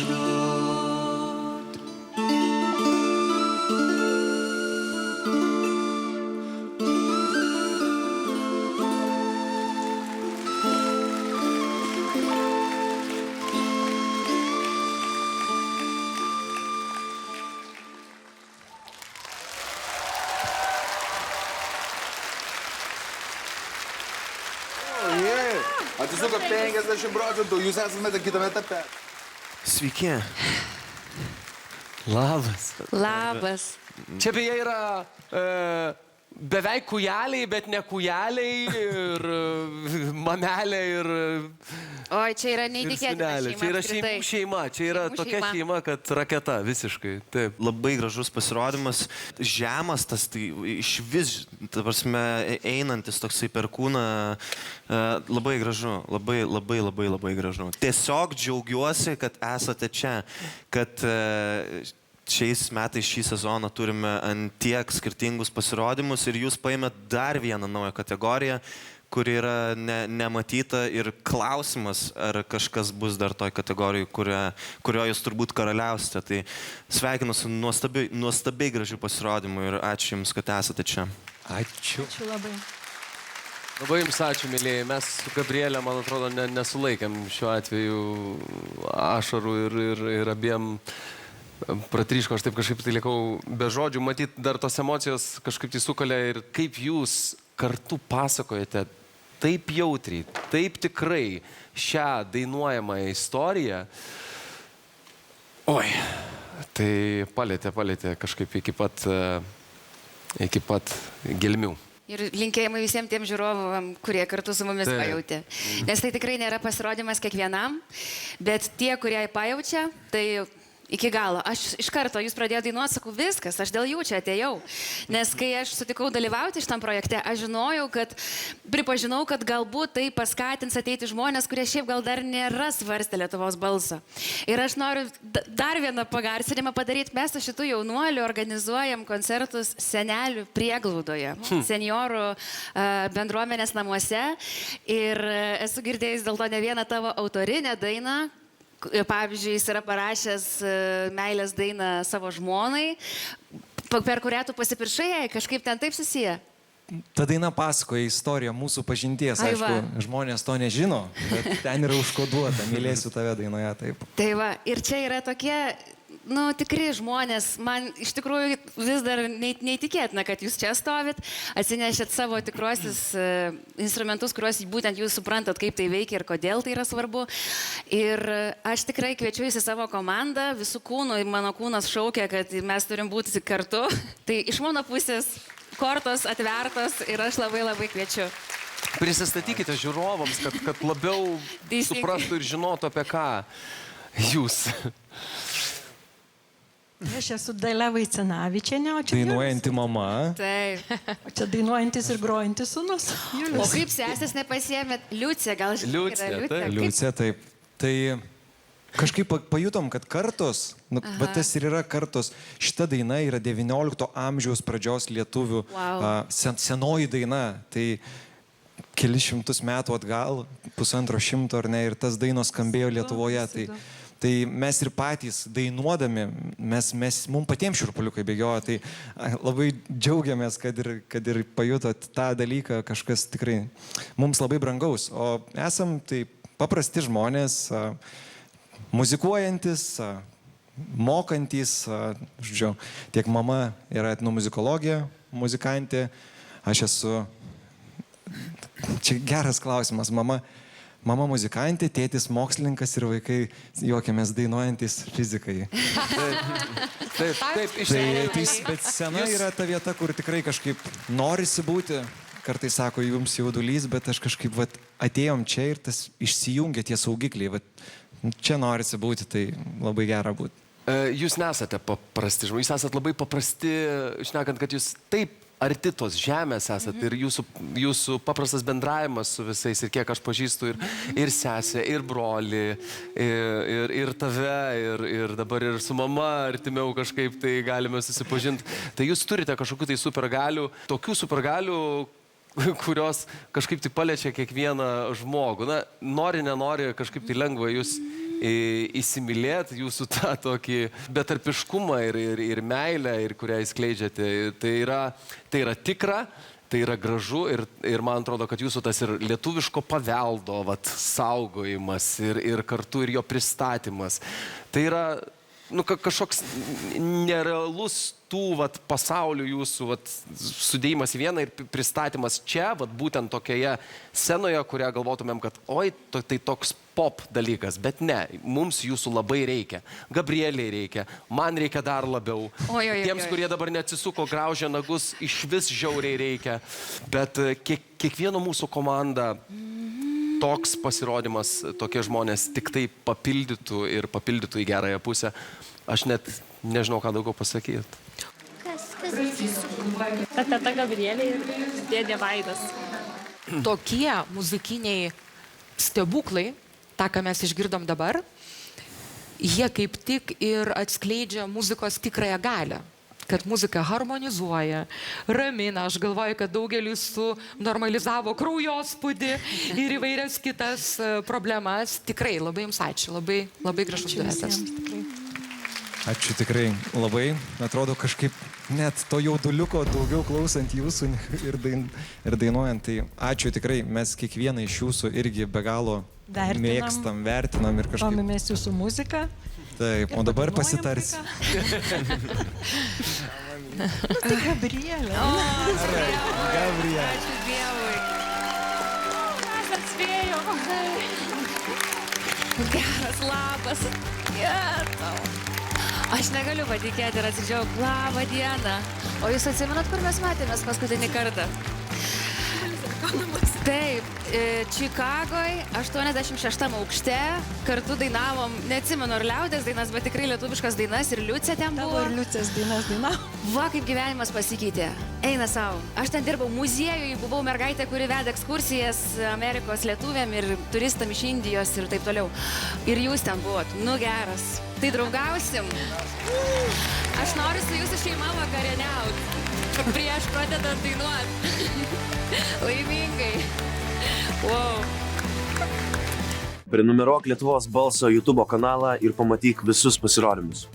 maršrut. Atsisuko 50 procentų, jūs esame kitame etape. Sveiki. Labas. Labas. Čia beje yra beveik kujeliai, bet ne kujeliai ir mamelė ir... Oi, čia yra neįtikėtina šeima. Čia yra šeima, čia yra tokia šeima, kad raketa visiškai. Taip. Labai gražus pasirodymas. Žemas tas, tai iš vis, ta prasme, einantis toksai per kūną. Labai gražu, labai gražu. Tiesiog džiaugiuosi, kad esate čia, kad šiais metais šį sezoną turime ant tiek skirtingus pasirodymus ir jūs paėmėt dar vieną naują kategoriją, kuri yra nematyta ir klausimas, ar kažkas bus dar toj kategorijai, kurio jūs turbūt karaliausite. Tai sveikinu su nuostabiai gražiu pasirodymu ir ačiū Jums, kad esate čia. Ačiū. Ačiū labai. Labai Jums ačiū, mėlyjei. Mes su Gabrielė, man atrodo, nesulaikėm šiuo atveju ašarų ir abiem pratryško. Aš taip kažkaip tai likau be žodžių. Matyt, dar tos emocijos kažkaip tai sukalė ir kaip Jūs kartu pasakojate taip jautriai, taip tikrai šią dainuojamąją istoriją. Oi, tai palėtė kažkaip iki pat gelmių. Ir linkėjimai visiems tiem žiūrovam, kurie kartu su mumis pajautė. Nes tai tikrai nėra pasirodymas kiekvienam, bet tie, kurie pajaučia, tai iki galo. Aš iš karto, jūs pradėjote dainuoti, sakau, viskas, aš dėl jų čia atėjau. Nes kai aš sutikau dalyvauti šitam projekte, aš pripažinau, kad galbūt tai paskatins ateiti žmonės, kurie šiaip gal dar nėra svarstę Lietuvos balsą. Ir aš noriu dar vieną pagarsinimą padaryti. Mes su šitų jaunuolių organizuojam koncertus senelių prieglaudoje, seniorų bendruomenės namuose. Ir esu girdėjus dėl to ne vieną tavo autorinę dainą. Pavyzdžiui, jis yra parašęs meilės dainą savo žmonai, per kurią tu pasipiršai, kažkaip ten taip susiję. Ta daina pasakoja istoriją mūsų pažinties, aišku, žmonės to nežino, bet ten yra užkoduota, mylėsiu tave dainoje, taip. Tai va, ir čia yra tokie, tikri žmonės, man iš tikrųjų vis dar neįtikėtina, kad jūs čia stovit, atsinešėt savo tikruosius instrumentus, kuriuos būtent jūs suprantat, kaip tai veikia ir kodėl tai yra svarbu. Ir aš tikrai kviečiu į savo komandą, visų kūnų, mano kūnas šaukia, kad mes turim būti kartu. Tai iš mano pusės kortos atvertos ir aš labai kviečiu. Prisistatykite žiūrovams, kad labiau suprastų ir žinotų, apie ką jūs. Aš esu Dalia Vaicinavičienė, o čia dainuojanti mama. Taip. O čia dainuojantis ir grojantis sūnus. O kaip sesės nepasiėmėt? Liucija, gal žinai, Liucija, taip. Tai kažkaip pajutom, kad kartos, bet tas ir yra kartos, šita daina yra 19 amžiaus pradžios lietuvių senoji daina. Tai keli šimtus metų atgal, 150 ar ne, ir tas dainos skambėjo Lietuvoje. Tai mes ir patys dainuodami, mums patiems šiurpuliukai bėgiojo, tai labai džiaugiamės, kad ir pajutot tą dalyką, kažkas tikrai mums labai brangaus. O esam tai paprasti žmonės, muzikuojantis, mokantis, žodžiu, tiek mama yra etnomuzikologija, muzikantė, aš esu, čia geras klausimas, Mama muzikantė, tėtis mokslininkas ir vaikai juokiamės dainuojantis fizikai. Taip, iš tikrųjų. Bet scena yra ta vieta, kur tikrai kažkaip norisi būti. Kartais sako, jums jaudulys, bet aš kažkaip atėjom čia ir tas išsijungia tie saugikliai. Čia norisi būti, tai labai gera būti. Jūs nesate paprasti žmonės, jūs esate labai paprasti, šnekant, kad jūs taip arti tos žemės esat ir jūsų paprastas bendravimas su visais, ir kiek aš pažįstu, ir sesę, ir brolį, ir tave, ir dabar ir su mama artimiau kažkaip tai galime susipažinti. Tai jūs turite kažkokių tai supergalių, tokių supergalių, kurios kažkaip tai paliečia kiekvieną žmogų. Na, nori, nenori, kažkaip tai lengva jūs įsimylėti, jūsų tą tokį betarpiškumą ir meilę, ir kurią įskleidžiate. Tai yra tikra, tai yra gražu ir man atrodo, kad jūsų tas ir lietuviško paveldo saugojimas ir kartu ir jo pristatymas. Tai yra kažkoks nerealus tų pasaulių jūsų sudėjimas į vieną ir pristatymas čia, būtent tokioje scenoje, kurią galvotumėm, kad oi, tai toks pop dalykas, bet ne, mums jūsų labai reikia. Gabrieliai reikia, man reikia dar labiau. Tiems, kurie dabar neatsisuko, graužia nagus, iš vis žiauriai reikia. Bet kiekvieno mūsų komanda toks pasirodymas, tokie žmonės tik tai papildytų į gerąją pusę. Aš net nežinau, ką daugiau pasakyti. Teta Gabrielė ir dėdė Vaidas. Tokie muzikiniai stebuklai, tą, ką mes išgirdom dabar, jie kaip tik ir atskleidžia muzikos tikrąją galią. Kad muzika harmonizuoja, ramina. Aš galvoju, kad daugelis normalizavo kraujospūdį ir įvairias kitas problemas. Tikrai labai jums ačiū. Labai, labai gražus duetas. Ačiū tikrai labai. Atrodo kažkaip net to jauduliuko daugiau klausant jūsų ir dainuojant. Tai ačiū tikrai. Mes kiekvieną iš jūsų irgi be galo mėgstam, vertinam ir kažkaip. Domimės jūsų muziką. Taip, o dabar pasitars. Tai Gabrielė. Gabrielė. Ačiū Dievui. Aš atspėjau. Geras labas. Jetau. Aš negaliu patikėti ir atsidžiaugti. Labą dieną. O jūs atsimenat, kur mes matėmės paskutinį kartą? Taip, Čikagoje, 86 aukšte, kartu dainavom, neatsimenu ar liaudės dainas, bet tikrai lietuviškas dainas ir Liucė ten buvo. Tavo ir Liucės dainas dainavo. Va, kaip gyvenimas pasikeitė. Eina savo. Aš ten dirbau muziejui, buvau mergaitė, kuri vedė ekskursijas Amerikos lietuviam ir turistam iš Indijos ir taip toliau. Ir jūs ten buvot. Nu geras. Tai draugausim. Aš noriu su jūsų šeima vakarieniauti. Prieš pradedant dainuoti. Laimingai. Wow. Prenumeruok Lietuvos balso YouTube kanalą ir pamatyk visus pasirodymus.